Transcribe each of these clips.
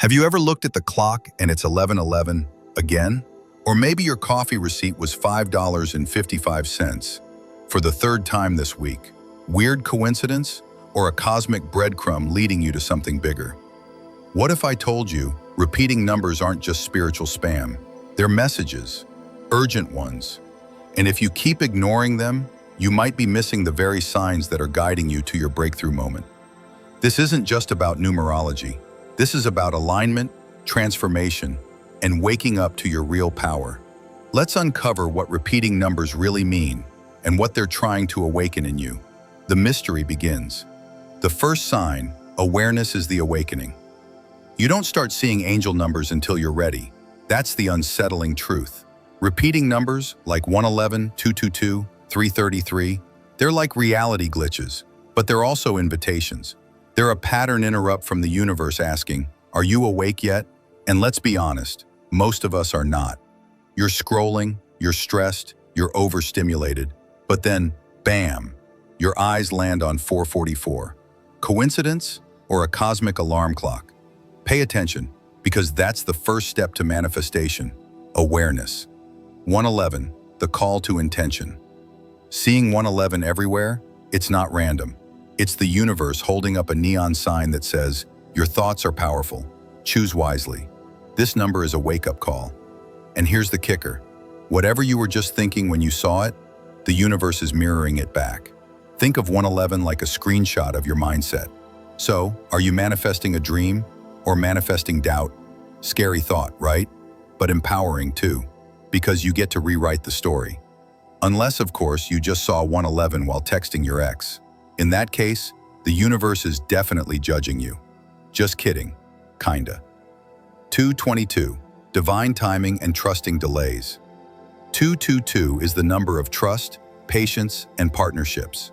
Have you ever looked at the clock and it's 11:11 again? Or maybe your coffee receipt was $5.55 for the third time this week. Weird coincidence or a cosmic breadcrumb leading you to something bigger? What if I told you repeating numbers aren't just spiritual spam? They're messages, urgent ones. And if you keep ignoring them, you might be missing the very signs that are guiding you to your breakthrough moment. This isn't just about numerology. This is about alignment, transformation, and waking up to your real power. Let's uncover what repeating numbers really mean and what they're trying to awaken in you. The mystery begins. The first sign, awareness, is the awakening. You don't start seeing angel numbers until you're ready. That's the unsettling truth. Repeating numbers like 111, 222, 333, they're like reality glitches, but they're also invitations. They're a pattern interrupt from the universe asking, "Are you awake yet?" And let's be honest, most of us are not. You're scrolling, you're stressed, you're overstimulated, but then, bam, your eyes land on 444. Coincidence or a cosmic alarm clock? Pay attention, because that's the first step to manifestation, awareness. 111, the call to intention. Seeing 111 everywhere, it's not random. It's the universe holding up a neon sign that says, "Your thoughts are powerful. Choose wisely." This number is a wake-up call. And here's the kicker. Whatever you were just thinking when you saw it, the universe is mirroring it back. Think of 111 like a screenshot of your mindset. So, are you manifesting a dream or manifesting doubt? Scary thought, right? But empowering too, because you get to rewrite the story. Unless, of course, you just saw 111 while texting your ex. In that case, the universe is definitely judging you. Just kidding, kinda. 222, divine timing and trusting delays. 222 is the number of trust, patience, and partnerships.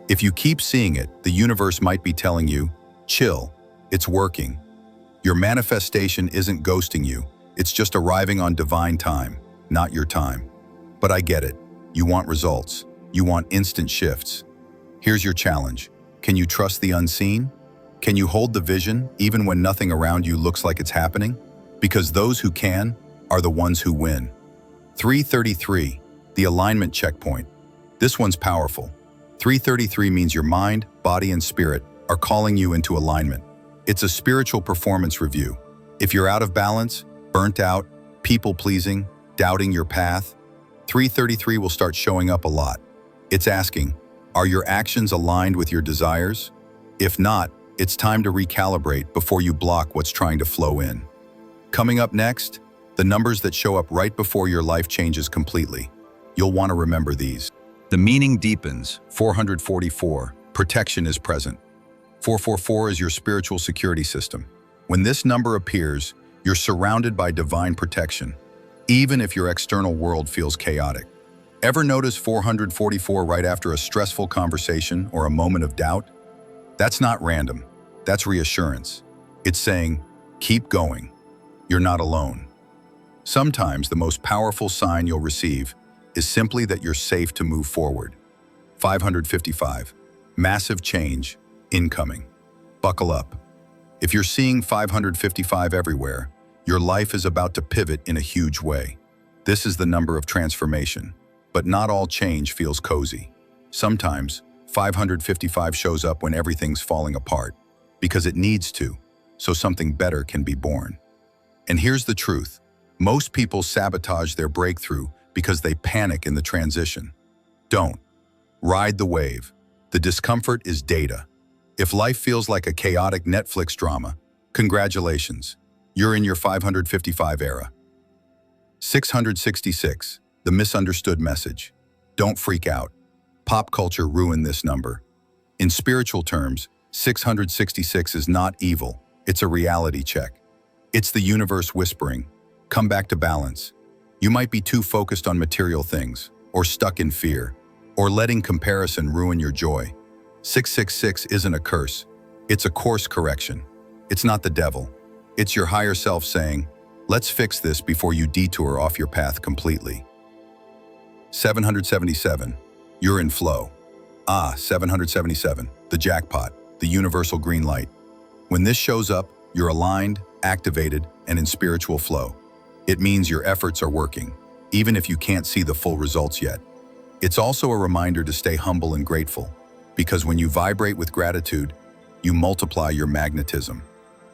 If you keep seeing it, the universe might be telling you, chill, it's working. Your manifestation isn't ghosting you, it's just arriving on divine time, not your time. But I get it, you want results, you want instant shifts. Here's your challenge. Can you trust the unseen? Can you hold the vision even when nothing around you looks like it's happening? Because those who can are the ones who win. 333, the alignment checkpoint. This one's powerful. 333 means your mind, body, and spirit are calling you into alignment. It's a spiritual performance review. If you're out of balance, burnt out, people-pleasing, doubting your path, 333 will start showing up a lot. It's asking, are your actions aligned with your desires? If not, it's time to recalibrate before you block what's trying to flow in. Coming up next, the numbers that show up right before your life changes completely. You'll want to remember these. The meaning deepens. 444, protection is present. 444 is your spiritual security system. When this number appears, you're surrounded by divine protection, even if your external world feels chaotic. Ever notice 444 right after a stressful conversation or a moment of doubt? That's not random. That's reassurance. It's saying, keep going. You're not alone. Sometimes the most powerful sign you'll receive is simply that you're safe to move forward. 555, massive change, incoming. Buckle up. If you're seeing 555 everywhere, your life is about to pivot in a huge way. This is the number of transformation. But not all change feels cozy. Sometimes, 555 shows up when everything's falling apart, because it needs to, so something better can be born. And here's the truth. Most people sabotage their breakthrough because they panic in the transition. Don't. Ride the wave. The discomfort is data. If life feels like a chaotic Netflix drama, congratulations. You're in your 555 era. 666. The misunderstood message. Don't freak out. Pop culture ruined this number. In spiritual terms, 666 is not evil. It's a reality check. It's the universe whispering, come back to balance. You might be too focused on material things, or stuck in fear, or letting comparison ruin your joy. 666 isn't a curse. It's a course correction. It's not the devil. It's your higher self saying, let's fix this before you detour off your path completely. 777, you're in flow. 777, the jackpot, the universal green light. When this shows up, you're aligned, activated, and in spiritual flow. It means your efforts are working, even if you can't see the full results yet. It's also a reminder to stay humble and grateful, because when you vibrate with gratitude, you multiply your magnetism.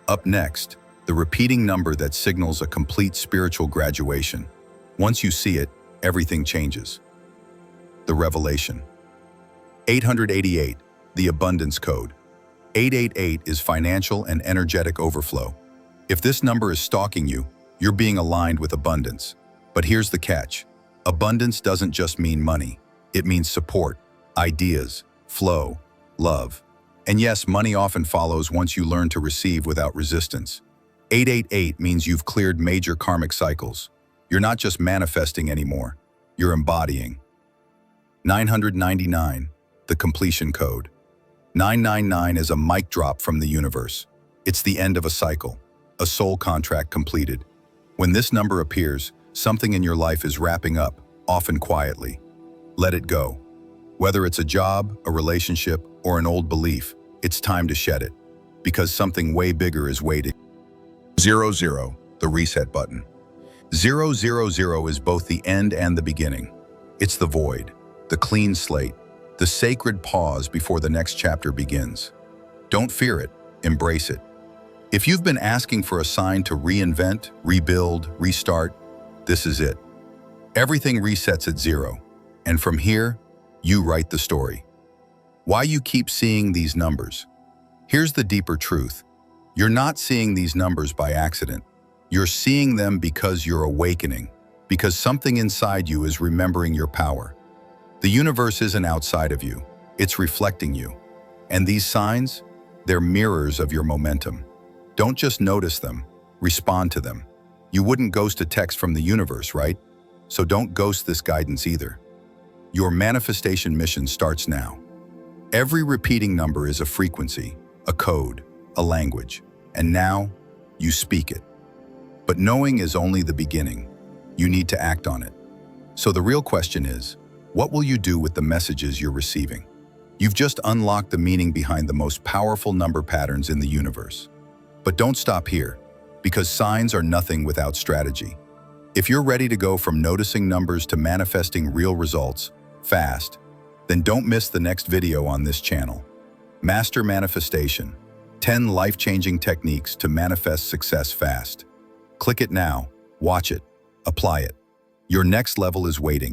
Up next, the repeating number that signals a complete spiritual graduation. Once you see it, everything changes. The revelation. 888, the abundance code. 888 is financial and energetic overflow. If this number is stalking you, you're being aligned with abundance. But here's the catch. Abundance doesn't just mean money. It means support, ideas, flow, love. And yes, money often follows once you learn to receive without resistance. 888 means you've cleared major karmic cycles. You're not just manifesting anymore, you're embodying. 999, the completion code. 999 is a mic drop from the universe. It's the end of a cycle, a soul contract completed. When this number appears, something in your life is wrapping up, often quietly. Let it go. Whether it's a job, a relationship, or an old belief, it's time to shed it, because something way bigger is waiting. 00, the reset button. 000 is both the end and the beginning. It's the void, the clean slate, the sacred pause before the next chapter begins. Don't fear it, embrace it. If you've been asking for a sign to reinvent, rebuild, restart, this is it. Everything resets at 0, and from here, you write the story. Why you keep seeing these numbers? Here's the deeper truth. You're not seeing these numbers by accident. You're seeing them because you're awakening, because something inside you is remembering your power. The universe isn't outside of you, it's reflecting you. And these signs, they're mirrors of your momentum. Don't just notice them, respond to them. You wouldn't ghost a text from the universe, right? So don't ghost this guidance either. Your manifestation mission starts now. Every repeating number is a frequency, a code, a language, and now you speak it. But knowing is only the beginning. You need to act on it. So the real question is, what will you do with the messages you're receiving? You've just unlocked the meaning behind the most powerful number patterns in the universe. But don't stop here, because signs are nothing without strategy. If you're ready to go from noticing numbers to manifesting real results, fast, then don't miss the next video on this channel. Master Manifestation, 10 life-changing techniques to manifest success fast. Click it now, watch it, apply it. Your next level is waiting.